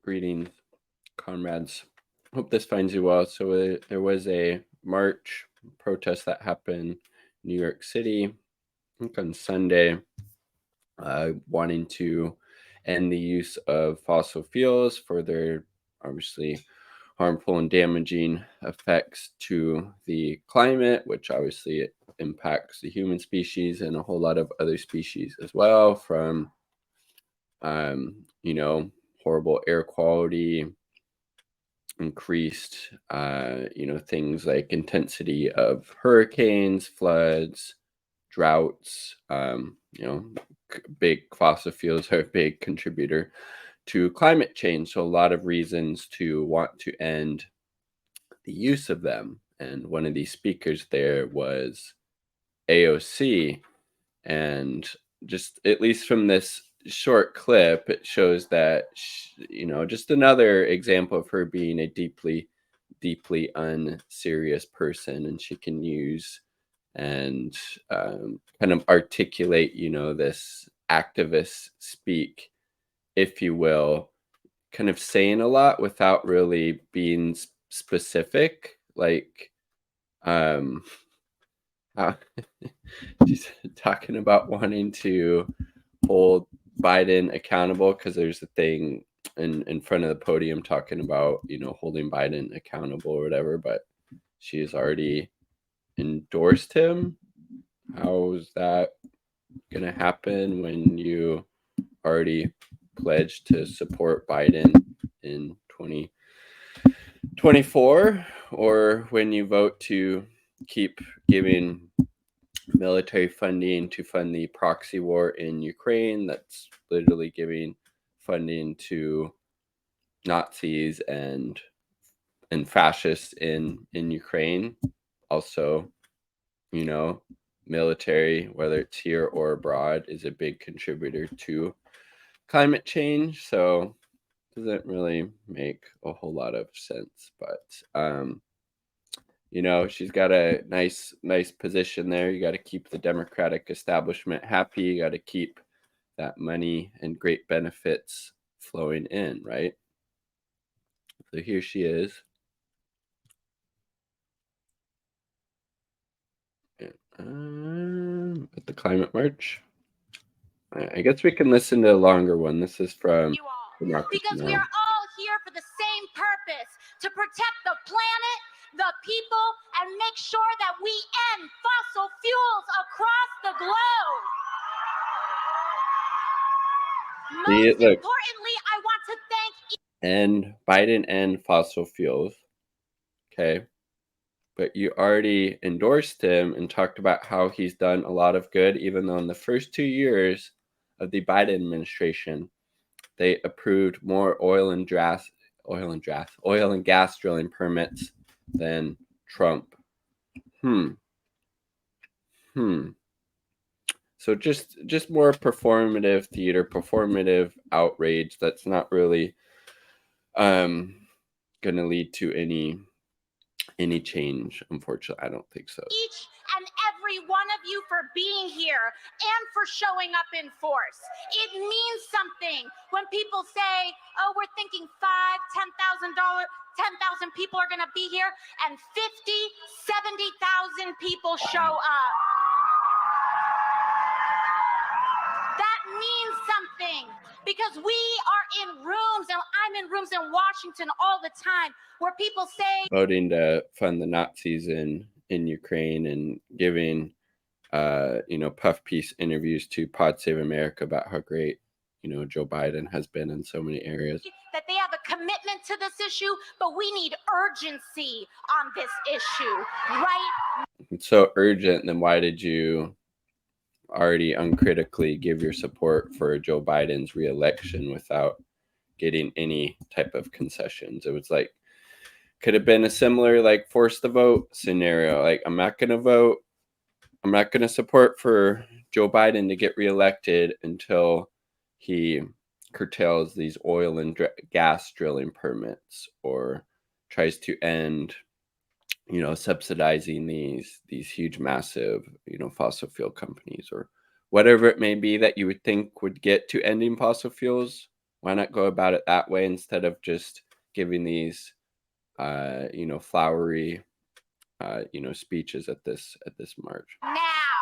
Greetings, comrades. Hope this finds you well. So there was a march protest that happened in New York City, I think on Sunday, wanting to end the use of fossil fuels for their obviously harmful and damaging effects to the climate, which obviously impacts the human species and a whole lot of other species as well, from horrible air quality, increased things like intensity of hurricanes, floods, droughts. Big fossil fuels are a big contributor to climate change, so a lot of reasons to want to end the use of them. And one of these speakers there was AOC, and just at least from this short clip, it shows that just another example of her being a deeply unserious person, and she can use and kind of articulate this activist speak, if you will, kind of saying a lot without really being specific, like how she's talking about wanting to hold Biden accountable, because there's a thing in front of the podium talking about holding Biden accountable or whatever, but she's already endorsed him. How's that gonna happen when you already pledged to support Biden in 2024, or when you vote to keep giving military funding to fund the proxy war in Ukraine that's literally giving funding to Nazis and fascists in Ukraine. Also, military, whether it's here or abroad, is a big contributor to climate change. So doesn't really make a whole lot of sense, but she's got a nice position there. You got to keep the Democratic establishment happy. You got to keep that money and great benefits flowing in, right? So here she is. At the climate march. I guess we can listen to a longer one. This is from because we are all here for the same purpose, to protect the planet, the people, and make sure that we end fossil fuels across the globe. Most importantly, I want to thank Biden and fossil fuels. Okay. But you already endorsed him and talked about how he's done a lot of good, even though in the first 2 years of the Biden administration, they approved more oil and gas drilling permits than Trump. So just more performative theater, performative outrage that's not really going to lead to any change. Unfortunately, I don't think so. Each and every one of you for being here and for showing up in force. It means something when people say, "Oh, we're thinking $5,000, $10,000 people are going to be here," and 70,000 people show up. That means something, because we are in rooms, and I'm in rooms in Washington all the time, where people say voting to fund the Nazis in Ukraine and giving puff piece interviews to Pod Save America about how great Joe Biden has been in so many areas. That they have a commitment to this issue, but we need urgency on this issue, right? It's so urgent, then why did you already uncritically give your support for Joe Biden's reelection without getting any type of concessions? It was like, could have been a similar like force the vote scenario. Like, I'm not going to vote. I'm not going to support for Joe Biden to get reelected until he curtails these oil and gas drilling permits, or tries to end subsidizing these huge, massive, fossil fuel companies, or whatever it may be that you would think would get to ending fossil fuels. Why not go about it that way instead of just giving these, flowery, speeches at this march? Now,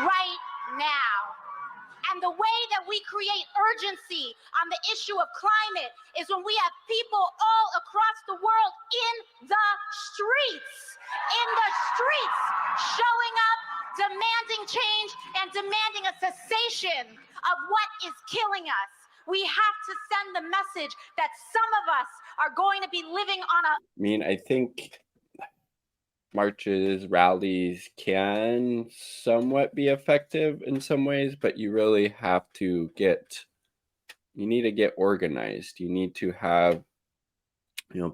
right now. And the way that we create urgency on the issue of climate is when we have people all across the world in the streets, showing up, demanding change, and demanding a cessation of what is killing us. We have to send the message that some of us are going to be living on a. I mean, I think marches, rallies can somewhat be effective in some ways, but you really have to you need to get organized. You need to have,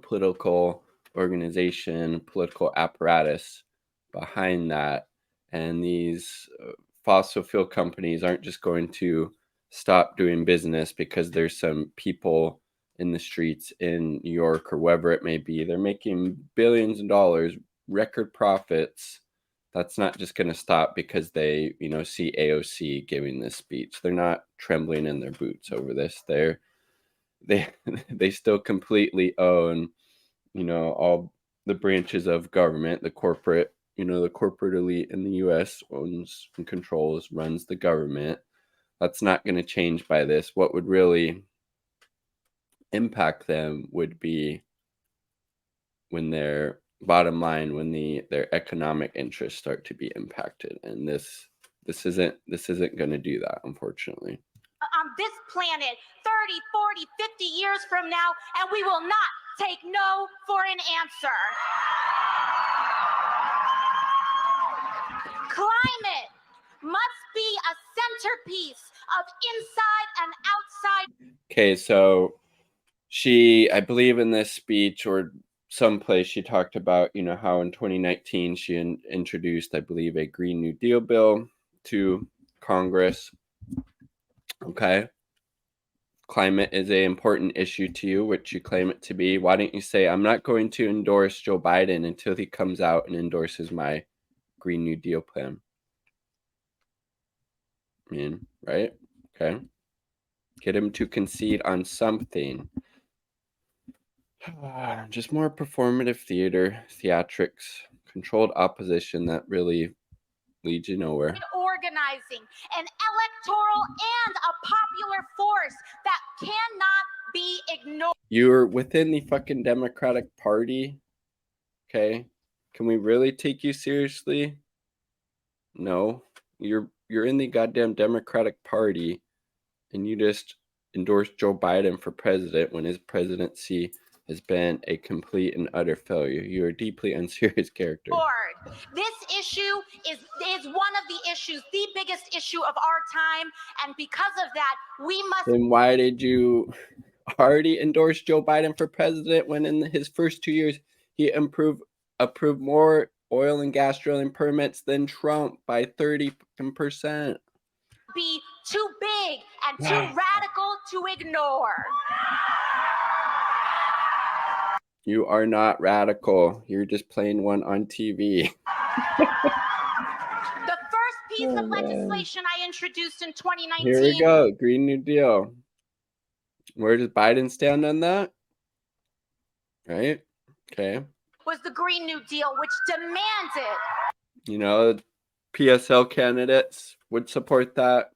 political organization, political apparatus behind that. And these fossil fuel companies aren't just going to stop doing business because there's some people in the streets in New York or wherever it may be. They're making billions of dollars, record profits. That's not just going to stop because they, see AOC giving this speech. They're not trembling in their boots over this. They they still completely own, all the branches of government. The corporate elite in the US owns and controls, runs the government. That's not going to change by this. What would really impact them would be when their bottom line, when their economic interests start to be impacted. And this isn't going to do that, unfortunately. On this planet 30, 40, 50 years from now, and we will not take no for an answer. Climate must be a centerpiece of inside and outside. Okay, so I believe in this speech or someplace she talked about, how in 2019 she introduced, I believe, a Green New Deal bill to Congress. Okay. Climate is an important issue to you, which you claim it to be. Why don't you say, I'm not going to endorse Joe Biden until he comes out and endorses my Green New Deal plan? I mean, right? Okay. Get him to concede on something. Just more performative theatrics, controlled opposition that really leads you nowhere. Organizing an electoral and a popular force that cannot be ignored. You're within the fucking Democratic Party. Okay. Can we really take you seriously? No. You're in the goddamn Democratic Party and you just endorsed Joe Biden for president when his presidency has been a complete and utter failure. You're a deeply unserious character. This issue is one of the issues, the biggest issue of our time, and because of that, we must. Then why did you already endorse Joe Biden for president when in his first 2 years he approved more oil and gas drilling permits than Trump by 30%? Be too big and too radical to ignore. You are not radical. You're just playing one on TV. The first piece of legislation I introduced in 2019. Here we go. Green New Deal. Where does Biden stand on that? Right? Okay. Was the Green New Deal, which demanded. PSL candidates would support that.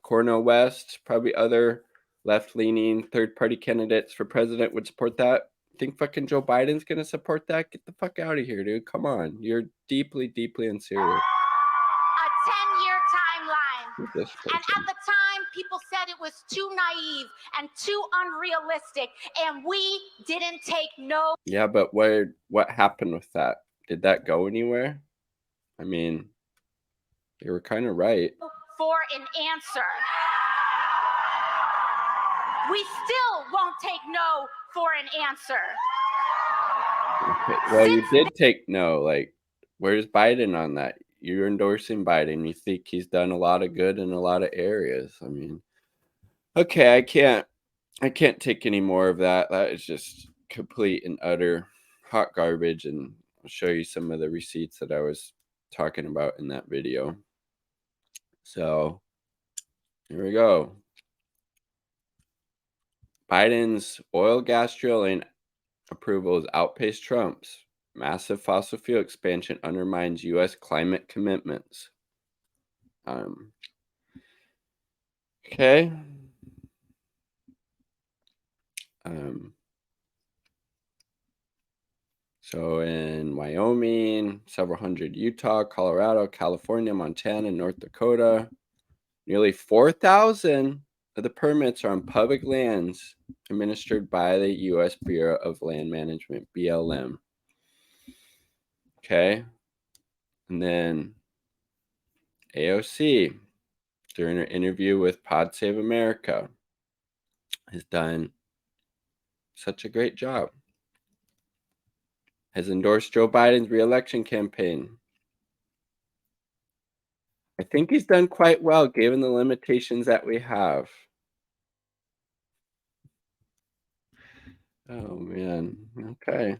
Cornel West, probably other left-leaning third-party candidates for president would support that. Think fucking Joe Biden's gonna support that? Get the fuck out of here, dude. Come on. You're deeply, deeply unserious. A 10-year timeline. And at the time, people said it was too naive and too unrealistic, and we didn't take no. Yeah, but what happened with that? Did that go anywhere? I mean, they were kind of right. For an answer. We still won't take no for an answer. Okay. Well, you did take no. Like, where's Biden on that? You're endorsing Biden. You think he's done a lot of good in a lot of areas. I mean, okay, I can't take any more of that. That is just complete and utter hot garbage. And I'll show you some of the receipts that I was talking about in that video. So here we go. Biden's oil gas drilling approvals outpace Trump's. Massive fossil fuel expansion undermines U.S. climate commitments. Okay. So in Wyoming, several hundred Utah, Colorado, California, Montana, North Dakota, nearly 4,000 of the permits are on public lands administered by the U.S. Bureau of Land Management, BLM. Okay. And then AOC, during her interview with Pod Save America, has done such a great job. Has endorsed Joe Biden's re-election campaign. I think he's done quite well given the limitations that we have. Oh man. Okay.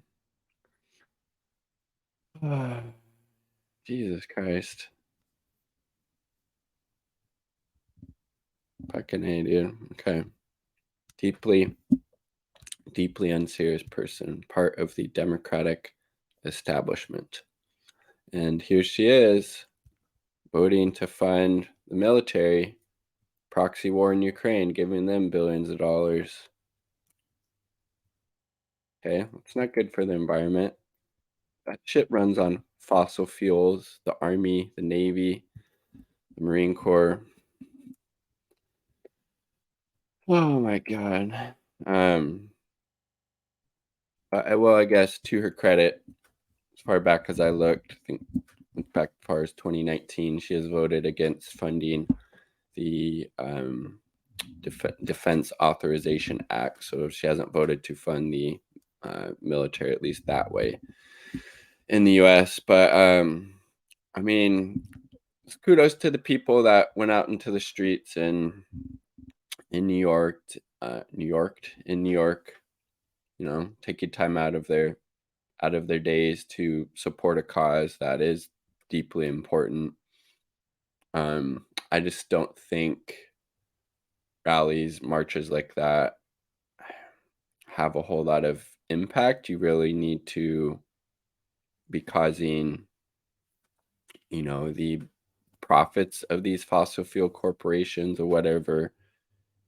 Jesus Christ. Fucking A, dude. Okay. Deeply unserious person, part of the Democratic establishment. And here she is voting to fund the military, proxy war in Ukraine, giving them billions of dollars. Okay, it's not good for the environment. That shit runs on fossil fuels, the Army, the Navy, the Marine Corps. Oh my God. Well, I guess to her credit, as far back as I looked, I think back as far as 2019, she has voted against funding the Defense Authorization Act. So she hasn't voted to fund the military, at least that way, in the U.S. But I mean, kudos to the people that went out into the streets in New York, you know, taking time out of their days to support a cause that is deeply important. I just don't think rallies, marches like that have a whole lot of impact. You really need to be causing, you know, the profits of these fossil fuel corporations or whatever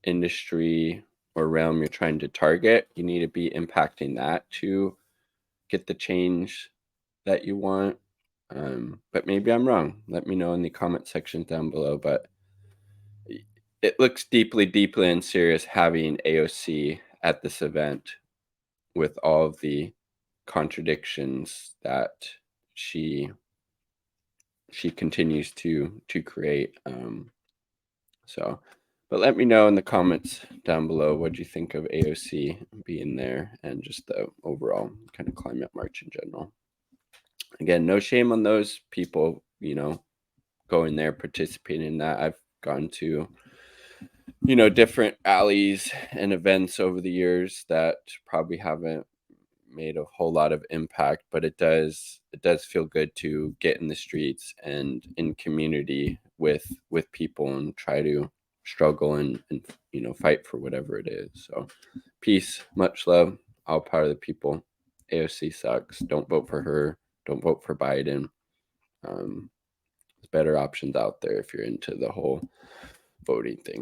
industry or realm you're trying to target. You need to be impacting that to get the change that you want. But maybe I'm wrong. Let me know in the comment section down below. But it looks deeply unserious having AOC at this event with all of the contradictions that she continues to create. So, but let me know in the comments down below what you think of AOC being there and just the overall kind of climate march in general. Again, no shame on those people, you know, going there, participating in that. I've gone to, you know, different rallies and events over the years that probably haven't made a whole lot of impact, but it does feel good to get in the streets and in community with people and try to struggle and you know, fight for whatever it is. So peace, much love, all power of the people. AOC sucks. Don't vote for her. Don't vote for Biden. There's better options out there if you're into the whole voting thing.